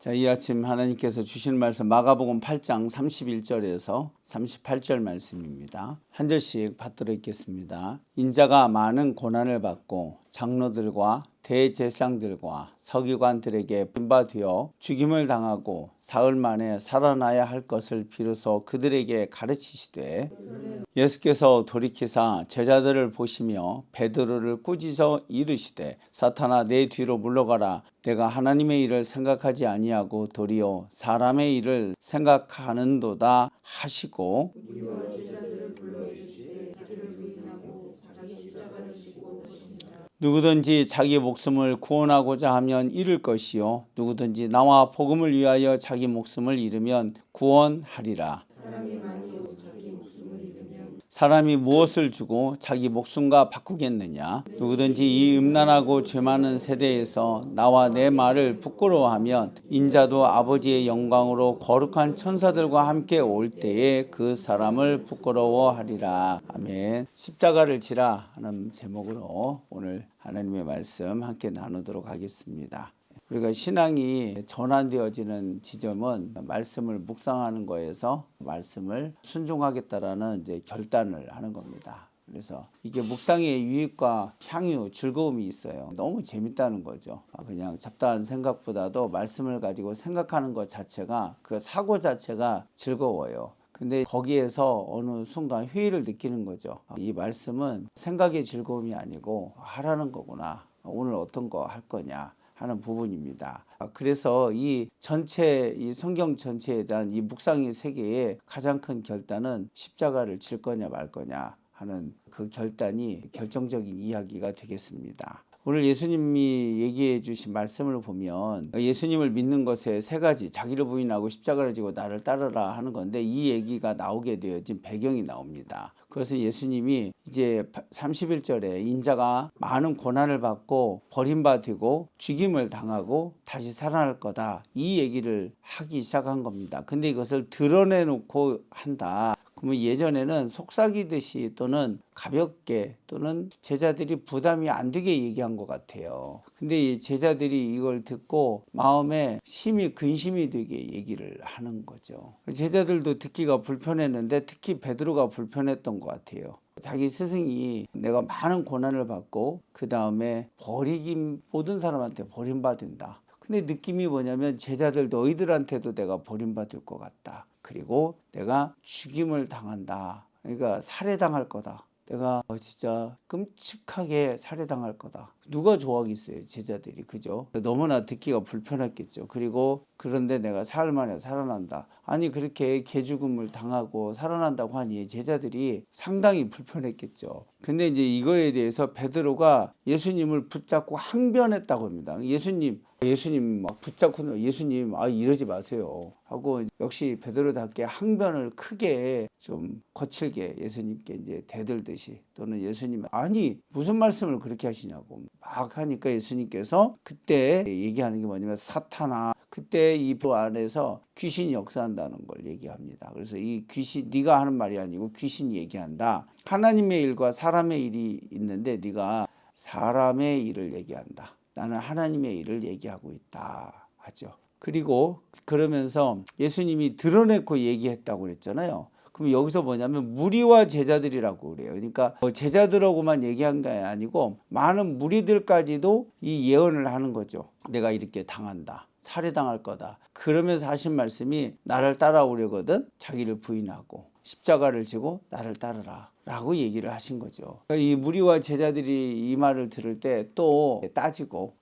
자, 이 아침 하나님께서 주신 말씀 마가복음 8장 31절에서 38절 말씀입니다. 한 절씩 받들어 읽겠습니다. 인자가 많은 고난을 받고 장로들과 대제사장들과 서기관들에게 분바되어 죽임을 당하고 사흘 만에 살아나야 할 것을 비로소 그들에게 가르치시되 예수께서 돌이키사 제자들을 보시며 베드로를 꾸짖어 이르시되 사탄아 내 뒤로 물러가라. 내가 하나님의 일을 생각하지 아니하고 도리어 사람의 일을 생각하는도다 하시고 누구든지 자기 목숨을 구원하고자 하면 잃을 것이요 누구든지 나와 복음을 위하여 자기 목숨을 잃으면 구원하리라. 사람이 무엇을 주고 자기 목숨과 바꾸겠느냐? 누구든지 이 음란하고 죄 많은 세대에서 나와 내 말을 부끄러워하면 인자도 아버지의 영광으로 거룩한 천사들과 함께 올 때에 그 사람을 부끄러워하리라. 아멘. 십자가를 지라 하는 제목으로 오늘 하나님의 말씀 함께 나누도록 하겠습니다. 우리가 신앙이 전환되어지는 지점은 말씀을 묵상하는 거에서 말씀을 순종하겠다라는 이제 결단을 하는 겁니다. 그래서 이게 묵상의 유익과 향유, 즐거움이 있어요. 너무 재밌다는 거죠. 그냥 잡다한 생각보다도 말씀을 가지고 생각하는 것 자체가 그 사고 자체가 즐거워요. 근데 거기에서 어느 순간 회의를 느끼는 거죠. 이 말씀은 생각의 즐거움이 아니고 하라는 거구나. 오늘 어떤 거 할 거냐 하는 부분입니다. 그래서 이 성경 전체에 대한 이 묵상의 세계의 가장 큰 결단은 십자가를 질 거냐 말 거냐 하는 그 결단이 결정적인 이야기가 되겠습니다. 오늘 예수님이 얘기해 주신 말씀을 보면 예수님을 믿는 것에 세 가지, 자기를 부인하고 십자가를 지고 나를 따르라 하는 건데 이 얘기가 나오게 되어진 배경이 나옵니다. 그것은 예수님이 이제 31절에 인자가 많은 고난을 받고 버림받고 죽임을 당하고 다시 살아날 거다, 이 얘기를 하기 시작한 겁니다. 근데 이것을 드러내놓고 한다. 그러면 예전에는 속삭이듯이 또는 가볍게 또는 제자들이 부담이 안 되게 얘기한 것 같아요. 근데 이 제자들이 이걸 듣고 마음에 심히 근심이 되게 얘기를 하는 거죠. 제자들도 듣기가 불편했는데 특히 베드로가 불편했던 것 같아요. 자기 스승이 내가 많은 고난을 받고 그 다음에 모든 사람한테 버림받는다. 근데 느낌이 뭐냐면 제자들 너희들한테도 내가 버림받을 것 같다. 그리고 내가 죽임을 당한다. 그러니까 살해당할 거다. 내가 진짜 끔찍하게 살해당할 거다. 누가 좋아하겠어요, 제자들이. 그죠? 너무나 듣기가 불편했겠죠. 그리고 그런데 내가 사흘 만에 살아난다. 아니 그렇게 개죽음을 당하고 살아난다고 하니 제자들이 상당히 불편했겠죠. 근데 이제 이거에 대해서 베드로가 예수님을 붙잡고 항변했다고 합니다. 예수님 막 붙잡고 예수님 이러지 마세요 하고 역시 베드로답게 항변을 크게 좀 거칠게 예수님께 이제 대들듯이, 또는 예수님 아니 무슨 말씀을 그렇게 하시냐고 막 하니까 예수님께서 그때 얘기하는 게 뭐냐면 사탄아, 그때 이 안에서 귀신이 역사한다는 걸 얘기합니다. 그래서 이 귀신, 네가 하는 말이 아니고 귀신이 얘기한다. 하나님의 일과 사람의 일이 있는데 네가 사람의 일을 얘기한다. 나는 하나님의 일을 얘기하고 있다 하죠. 그리고 그러면서 예수님이 드러내고 얘기했다고 그랬잖아요. 그럼 여기서 뭐냐면 무리와 제자들이라고 그래요. 그러니까 제자들하고만 얘기한 게 아니고 많은 무리들까지도 이 예언을 하는 거죠. 내가 이렇게 당한다. 살해당할 거다. 그러면서 하신 말씀이 나를 따라오려거든 자기를 부인하고 십자가를 지고 나를 따르라 라고 얘기를 하신 거죠. 이 무리와 제자들이 이 말을 들을 때 또 따지고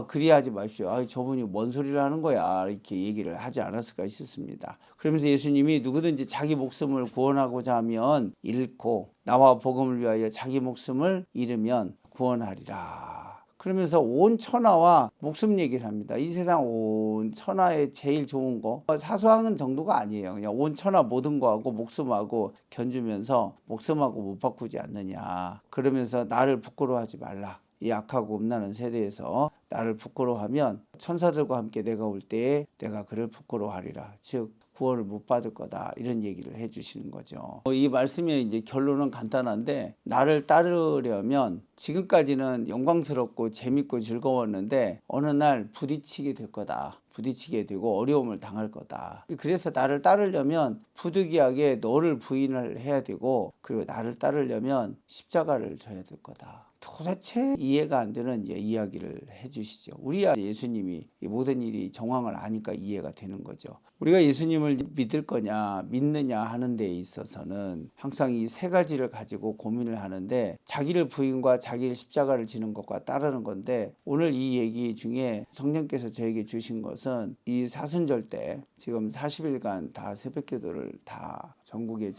그리하지 마십시오. 저분이 뭔 소리를 하는 거야 이렇게 얘기를 하지 않았을까 싶습니다. 그러면서 예수님이 누구든지 자기 목숨을 구원하고자 하면 잃고 나와 복음을 위하여 자기 목숨을 잃으면 구원하리라. 그러면서 온 천하와 목숨 얘기를 합니다. 이 세상 온 천하에 제일 좋은 거 사소한 정도가 아니에요. 그냥 온 천하 모든 거하고 목숨하고 견주면서 목숨하고 못 바꾸지 않느냐. 그러면서 나를 부끄러워하지 말라. 이 악하고 음란한 세대에서 나를 부끄러워하면 천사들과 함께 내가 올 때에 내가 그를 부끄러워하리라. 즉 구원을 못 받을 거다. 이런 얘기를 해주시는 거죠. 이 말씀의 이제 결론은 간단한데, 나를 따르려면 지금까지는 영광스럽고 재밌고 즐거웠는데 어느 날 부딪히게 될 거다. 부딪히게 되고 어려움을 당할 거다. 그래서 나를 따르려면 부득이하게 너를 부인을 해야 되고, 그리고 나를 따르려면 십자가를 져야 될 거다. 도대체 이해가 안 되는 이야기를 해주시죠. 우리야 예수님이 이 모든 일이 정황을 아니까 이해가 되는 거죠. 우리가 예수님을 믿을 거냐 믿느냐 하는 데 있어서는 항상 이 세 가지를 가지고 고민을 하는데, 자기를 부인과 자기를 십자가를 지는 것과 따르는 건데, 오늘 이 얘기 중에 성령께서 저에게 주신 것은 이 사순절 때 지금 40일간 다 새벽기도를 다 전국에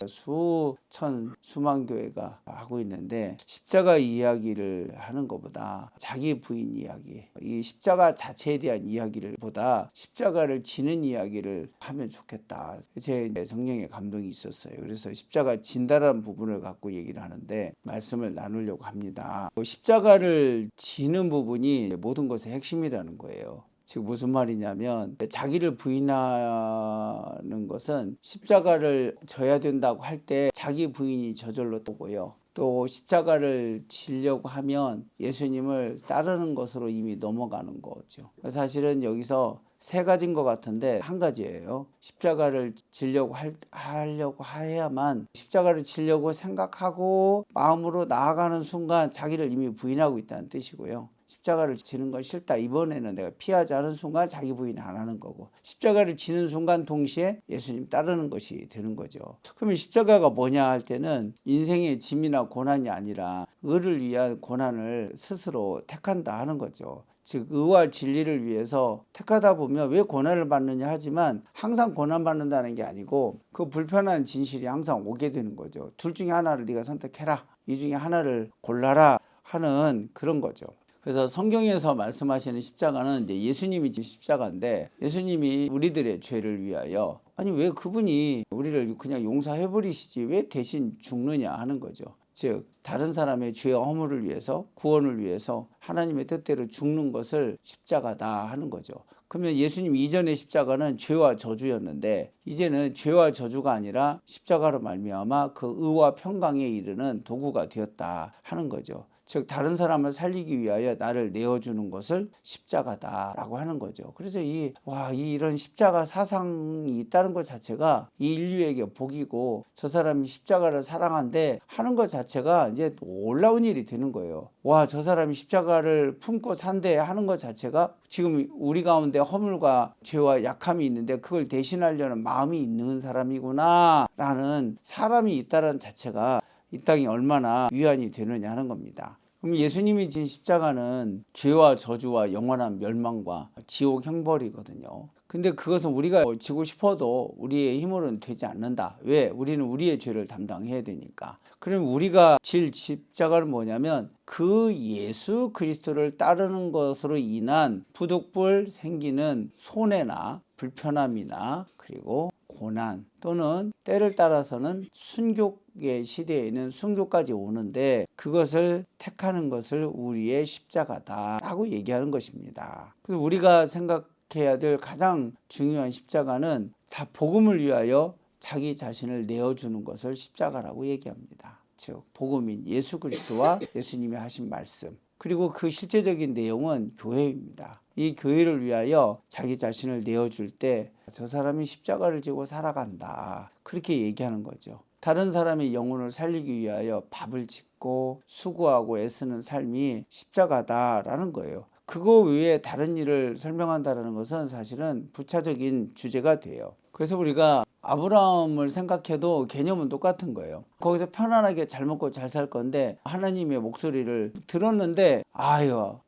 수만 교회가 하고 있는데, 십자가 이야기를 하는 것보다 자기 부인 이야기, 이 십자가 자체에 대한 이야기를 보다 십자가를 지는 이야기를 하면 좋겠다. 제 성령의 감동이 있었어요. 그래서 십자가 진다라는 부분을 갖고 얘기를 하는데 말씀을 나누려고 합니다. 십자가를 지는 부분이 모든 것의 핵심이라는 거예요. 지금 무슨 말이냐면, 자기를 부인하는 것은 십자가를 져야 된다고 할 때 자기 부인이 저절로 오고요. 또 십자가를 지려고 하면 예수님을 따르는 것으로 이미 넘어가는 거죠. 사실은 여기서 세 가지인 것 같은데 한 가지예요. 십자가를 지려고 하려고 해야만, 십자가를 지려고 생각하고 마음으로 나아가는 순간 자기를 이미 부인하고 있다는 뜻이고요. 십자가를 지는 건 싫다, 이번에는 내가 피하지 않은 순간 자기 부인 안 하는 거고, 십자가를 지는 순간 동시에 예수님 따르는 것이 되는 거죠. 그러면 십자가가 뭐냐 할 때는 인생의 짐이나 고난이 아니라 의를 위한 고난을 스스로 택한다 하는 거죠. 즉 의와 진리를 위해서 택하다 보면 왜 고난을 받느냐 하지만, 항상 고난받는다는 게 아니고 그 불편한 진실이 항상 오게 되는 거죠. 둘 중에 하나를 네가 선택해라, 이 중에 하나를 골라라 하는 그런 거죠. 그래서 성경에서 말씀하시는 십자가는 이제 예수님이 진 십자가인데, 예수님이 우리들의 죄를 위하여, 아니 왜 그분이 우리를 그냥 용서해 버리시지 왜 대신 죽느냐 하는 거죠. 즉 다른 사람의 죄와 허물을 위해서, 구원을 위해서 하나님의 뜻대로 죽는 것을 십자가다 하는 거죠. 그러면 예수님 이전의 십자가는 죄와 저주였는데, 이제는 죄와 저주가 아니라 십자가로 말미암아 그 의와 평강에 이르는 도구가 되었다 하는 거죠. 즉 다른 사람을 살리기 위하여 나를 내어주는 것을 십자가다라고 하는 거죠. 그래서 이런 십자가 사상이 있다는 것 자체가 이 인류에게 복이고, 저 사람이 십자가를 사랑한대 하는 것 자체가 이제 놀라운 일이 되는 거예요. 와, 저 사람이 십자가를 품고 산대 하는 것 자체가 지금 우리 가운데 허물과 죄와 약함이 있는데 그걸 대신하려는 마음이 있는 사람이구나 라는 사람이 있다는 자체가 이 땅이 얼마나 위안이 되느냐 하는 겁니다. 그럼 예수님이 진 십자가는 죄와 저주와 영원한 멸망과 지옥 형벌이거든요. 근데 그것은 우리가 지고 싶어도 우리의 힘으로는 되지 않는다. 왜? 우리는 우리의 죄를 담당해야 되니까. 그럼 우리가 질 십자가는 뭐냐면, 그 예수 그리스도를 따르는 것으로 인한 부득불 생기는 손해나 불편함이나 그리고 고난, 또는 때를 따라서는 순교의 시대에는 순교까지 오는데, 그것을 택하는 것을 우리의 십자가다라고 얘기하는 것입니다. 그래서 우리가 생각해야 될 가장 중요한 십자가는 다 복음을 위하여 자기 자신을 내어주는 것을 십자가라고 얘기합니다. 즉 복음인 예수 그리스도와 예수님이 하신 말씀, 그리고 그 실제적인 내용은 교회입니다. 이 교회를 위하여 자기 자신을 내어줄 때 저 사람이 십자가를 지고 살아간다, 그렇게 얘기하는 거죠. 다른 사람의 영혼을 살리기 위하여 밥을 짓고 수고하고 애쓰는 삶이 십자가다라는 거예요. 그거 외에 다른 일을 설명한다는 것은 사실은 부차적인 주제가 돼요. 그래서 우리가 아브라함을 생각해도 개념은 똑같은 거예요. 거기서 편안하게 잘 먹고 잘 살 건데, 하나님의 목소리를 들었는데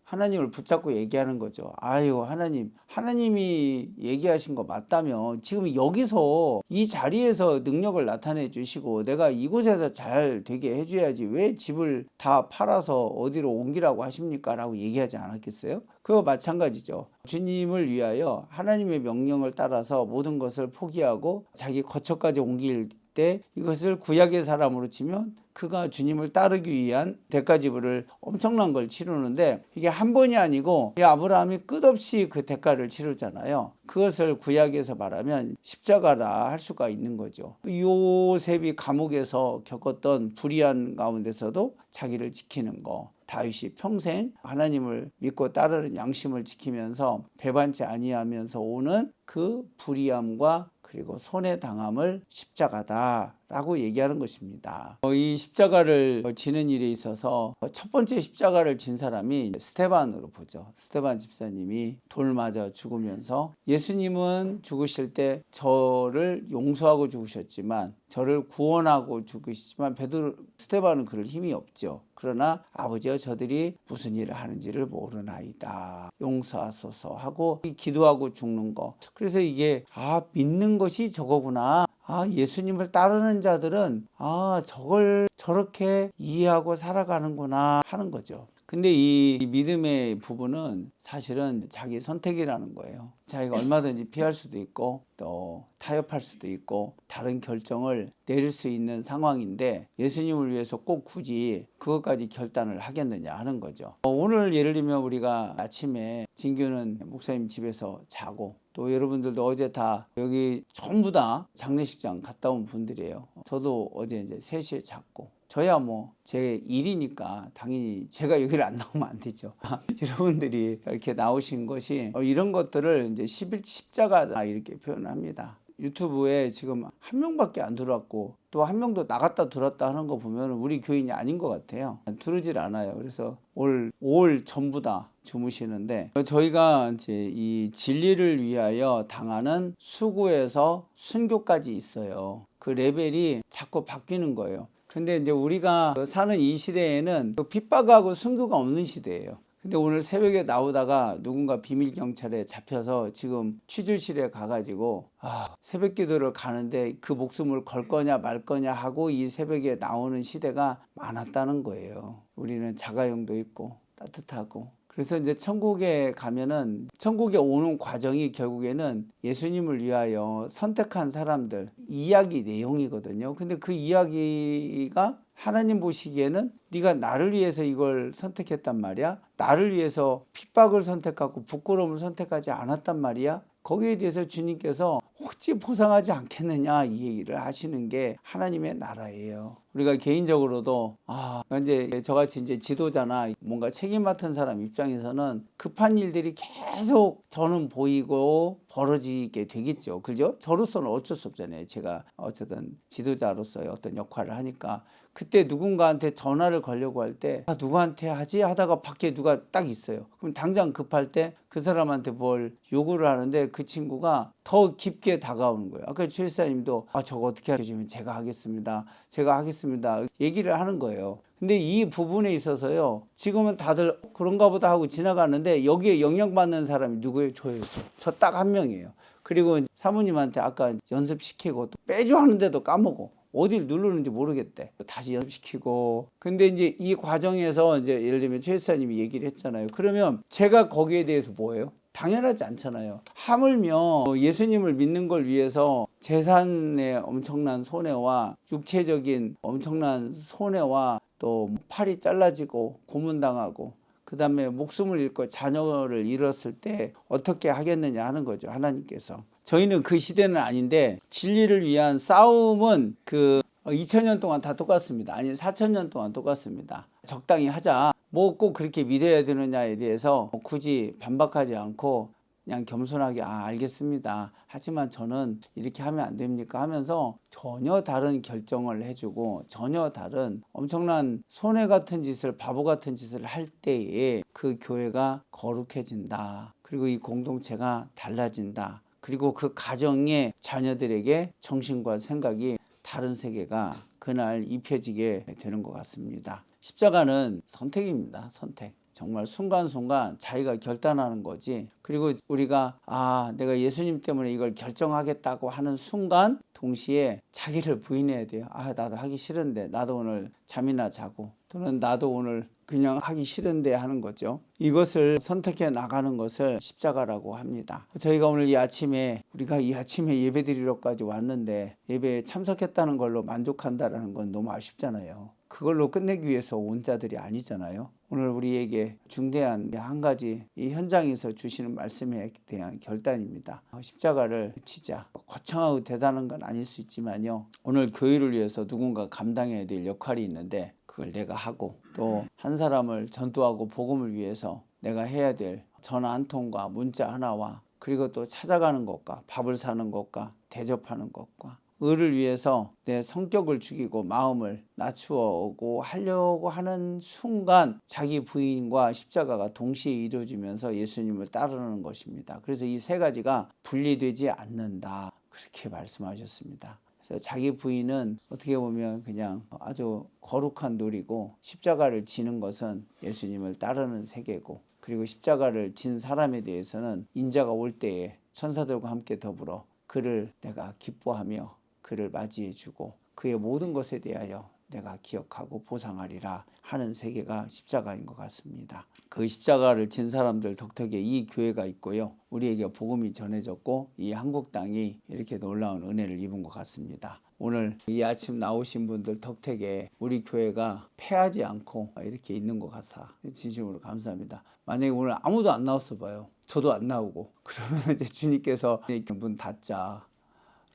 하나님을 붙잡고 얘기하는 거죠. 하나님이 얘기하신 거 맞다면 지금 여기서 이 자리에서 능력을 나타내 주시고 내가 이곳에서 잘 되게 해줘야지 왜 집을 다 팔아서 어디로 옮기라고 하십니까? 라고 얘기하지 않았겠어요? 그거 마찬가지죠. 주님을 위하여 하나님의 명령을 따라서 모든 것을 포기하고 자기 거처까지 옮길 때, 이것을 구약의 사람으로 치면 그가 주님을 따르기 위한 대가 지불을 엄청난 걸 치르는데 이게 한 번이 아니고 이 아브라함이 끝없이 그 대가를 치르잖아요. 그것을 구약에서 말하면 십자가라 할 수가 있는 거죠. 요셉이 감옥에서 겪었던 불의한 가운데서도 자기를 지키는 거, 다윗이 평생 하나님을 믿고 따르는 양심을 지키면서 배반치 아니하면서 오는 그 불의함과 그리고 손해당함을 십자가다라고 얘기하는 것입니다. 이 십자가를 지는 일에 있어서 첫 번째 십자가를 진 사람이 스데반으로 보죠. 스데반 집사님이 돌 맞아 죽으면서 예수님은 죽으실 때 저를 용서하고 죽으셨지만 저를 구원하고 죽으시지만 스데반은 그럴 힘이 없죠. 그러나 아버지여 저들이 무슨 일을 하는지를 모르나이다. 용서하소서 하고 기도하고 죽는 거. 그래서 이게 믿는 것이 저거구나. 예수님을 따르는 자들은 저걸 저렇게 이해하고 살아가는구나 하는 거죠. 근데 이 믿음의 부분은 사실은 자기 선택이라는 거예요. 자기가 얼마든지 피할 수도 있고 또 타협할 수도 있고 다른 결정을 내릴 수 있는 상황인데 예수님을 위해서 꼭 굳이 그것까지 결단을 하겠느냐 하는 거죠. 오늘 예를 들면 우리가 아침에 진규는 목사님 집에서 자고 또 여러분들도 어제 다 여기 전부 다 장례식장 갔다 온 분들이에요. 저도 어제 이제 3시에 잤고 저야 제 일이니까 당연히 제가 여기를 안 나오면 안 되죠. 여러분들이 이렇게 나오신 것이 이런 것들을 이제 십자가다 이렇게 표현합니다. 유튜브에 지금 한 명밖에 안 들어왔고 또 한 명도 나갔다 들어왔다 하는 거 보면 우리 교인이 아닌 것 같아요. 들어오질 않아요. 그래서 올 전부 다 주무시는데 저희가 이제 이 진리를 위하여 당하는 수고에서 순교까지 있어요. 그 레벨이 자꾸 바뀌는 거예요. 근데 이제 우리가 사는 이 시대에는 핍박하고 순교가 없는 시대예요. 근데 오늘 새벽에 나오다가 누군가 비밀 경찰에 잡혀서 지금 취조실에 가가지고 새벽 기도를 가는데 그 목숨을 걸 거냐 말 거냐 하고 이 새벽에 나오는 시대가 많았다는 거예요. 우리는 자가용도 있고 따뜻하고. 그래서 이제 천국에 가면은 천국에 오는 과정이 결국에는 예수님을 위하여 선택한 사람들 이야기 내용이거든요. 근데 그 이야기가 하나님 보시기에는 네가 나를 위해서 이걸 선택했단 말이야. 나를 위해서 핍박을 선택하고 부끄러움을 선택하지 않았단 말이야. 거기에 대해서 주님께서 혹시 보상하지 않겠느냐 이 얘기를 하시는 게 하나님의 나라예요. 우리가 개인적으로도 이제 저같이 이제 지도자나 뭔가 책임 맡은 사람 입장에서는 급한 일들이 계속 저는 보이고 벌어지게 되겠죠. 그죠? 저로서는 어쩔 수 없잖아요. 제가 어쨌든 지도자로서의 어떤 역할을 하니까 그때 누군가한테 전화를 걸려고 할 때 누구한테 하지 하다가 밖에 누가 딱 있어요. 그럼 당장 급할 때 그 사람한테 뭘 요구를 하는데 그 친구가 더 깊게 다가오는 거예요. 아까 최 목사님도 저거 어떻게 해주면 제가 하겠습니다. 얘기를 하는 거예요. 근데 이 부분에 있어서요. 지금은 다들 그런가 보다 하고 지나가는데 여기에 영향받는 사람이 누구예요? 저예요. 저 딱 한 명이에요. 그리고 사모님한테 아까 연습시키고 또 빼줘 하는데도 까먹어. 어디를 누르는지 모르겠대. 다시 연습시키고. 근데 이제 이 과정에서 이제 예를 들면 최 목사님이 얘기를 했잖아요. 그러면 제가 거기에 대해서 뭐예요? 당연하지 않잖아요. 하물며 예수님을 믿는 걸 위해서 재산의 엄청난 손해와 육체적인 엄청난 손해와 또 팔이 잘라지고 고문당하고 그 다음에 목숨을 잃고 자녀를 잃었을 때 어떻게 하겠느냐 하는 거죠. 하나님께서. 저희는 그 시대는 아닌데 진리를 위한 싸움은 2000년 동안 다 똑같습니다. 아니 4000년 동안 똑같습니다. 적당히 하자. 뭐 꼭 그렇게 믿어야 되느냐에 대해서 굳이 반박하지 않고 그냥 겸손하게 알겠습니다. 하지만 저는 이렇게 하면 안 됩니까 하면서 전혀 다른 결정을 해주고 전혀 다른 엄청난 손해 같은 짓을 바보 같은 짓을 할 때에 그 교회가 거룩해진다. 그리고 이 공동체가 달라진다. 그리고 그 가정의 자녀들에게 정신과 생각이 다른 세계가 그날 입혀지게 되는 것 같습니다. 십자가는 선택입니다. 선택. 정말 순간순간 자기가 결단하는 거지. 그리고 우리가 내가 예수님 때문에 이걸 결정하겠다고 하는 순간 동시에 자기를 부인해야 돼요. 나도 하기 싫은데 나도 오늘 잠이나 자고 또는 나도 오늘 그냥 하기 싫은데 하는 거죠. 이것을 선택해 나가는 것을 십자가라고 합니다. 저희가 오늘 우리가 이 아침에 예배 드리러까지 왔는데 예배에 참석했다는 걸로 만족한다는 건 너무 아쉽잖아요. 그걸로 끝내기 위해서 온 자들이 아니잖아요. 오늘 우리에게 중대한 한 가지 이 현장에서 주시는 말씀에 대한 결단입니다. 십자가를 지자. 거창하고 대단한 건 아닐 수 있지만요. 오늘 교회를 위해서 누군가 감당해야 될 역할이 있는데 그걸 내가 하고 또 한 사람을 전도하고 복음을 위해서 내가 해야 될 전화 한 통과 문자 하나와 그리고 또 찾아가는 것과 밥을 사는 것과 대접하는 것과 을을 위해서 내 성격을 죽이고 마음을 낮추고 하려고 하는 순간 자기 부인과 십자가가 동시에 이루어지면서 예수님을 따르는 것입니다. 그래서 이 세 가지가 분리되지 않는다. 그렇게 말씀하셨습니다. 그래서 자기 부인은 어떻게 보면 그냥 아주 거룩한 놀이고 십자가를 지는 것은 예수님을 따르는 세계고 그리고 십자가를 진 사람에 대해서는 인자가 올 때에 천사들과 함께 더불어 그를 내가 기뻐하며 그를 맞이해주고 그의 모든 것에 대하여 내가 기억하고 보상하리라 하는 세계가 십자가인 것 같습니다. 그 십자가를 진 사람들 덕택에 이 교회가 있고요. 우리에게 복음이 전해졌고 이 한국 땅이 이렇게 놀라운 은혜를 입은 것 같습니다. 오늘 이 아침 나오신 분들 덕택에 우리 교회가 패하지 않고 이렇게 있는 것 같아 진심으로 감사합니다. 만약에 오늘 아무도 안 나왔어 봐요. 저도 안 나오고 그러면 이제 주님께서 문 닫자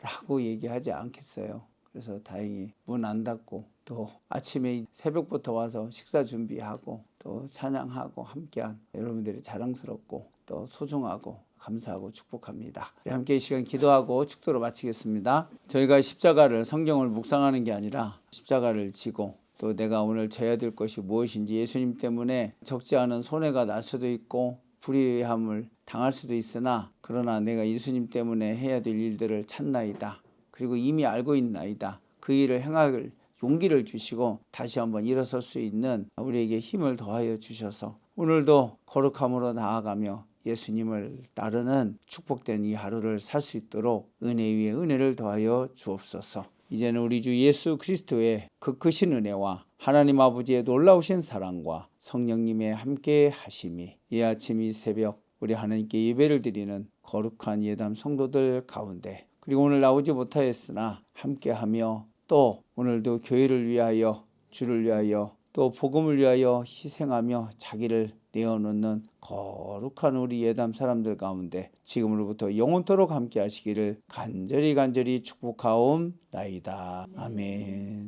라고 얘기하지 않겠어요. 그래서 다행히 문 안 닫고 또 아침에 새벽부터 와서 식사 준비하고 또 찬양하고 함께한 여러분들이 자랑스럽고 또 소중하고 감사하고 축복합니다. 함께 이 시간 기도하고 축도로 마치겠습니다. 저희가 십자가를 성경을 묵상하는 게 아니라 십자가를 지고 또 내가 오늘 져야 될 것이 무엇인지 예수님 때문에 적지 않은 손해가 날 수도 있고 불의함을 당할 수도 있으나 그러나 내가 예수님 때문에 해야 될 일들을 찾나이다. 그리고 이미 알고 있나이다. 그 일을 행할 용기를 주시고 다시 한번 일어설 수 있는 우리에게 힘을 더하여 주셔서 오늘도 거룩함으로 나아가며 예수님을 따르는 축복된 이 하루를 살 수 있도록 은혜 위에 은혜를 더하여 주옵소서. 이제는 우리 주 예수 그리스도의 그 크신 은혜와 하나님 아버지의 놀라우신 사랑과 성령님의 함께 하심이 이 아침 이 새벽 우리 하나님께 예배를 드리는 거룩한 예담 성도들 가운데 그리고 오늘 나오지 못하였으나 함께하며 또 오늘도 교회를 위하여 주를 위하여 또 복음을 위하여 희생하며 자기를 내어놓는 거룩한 우리 예담 사람들 가운데 지금으로부터 영원토록 함께 하시기를 간절히 축복하옵나이다. 아멘.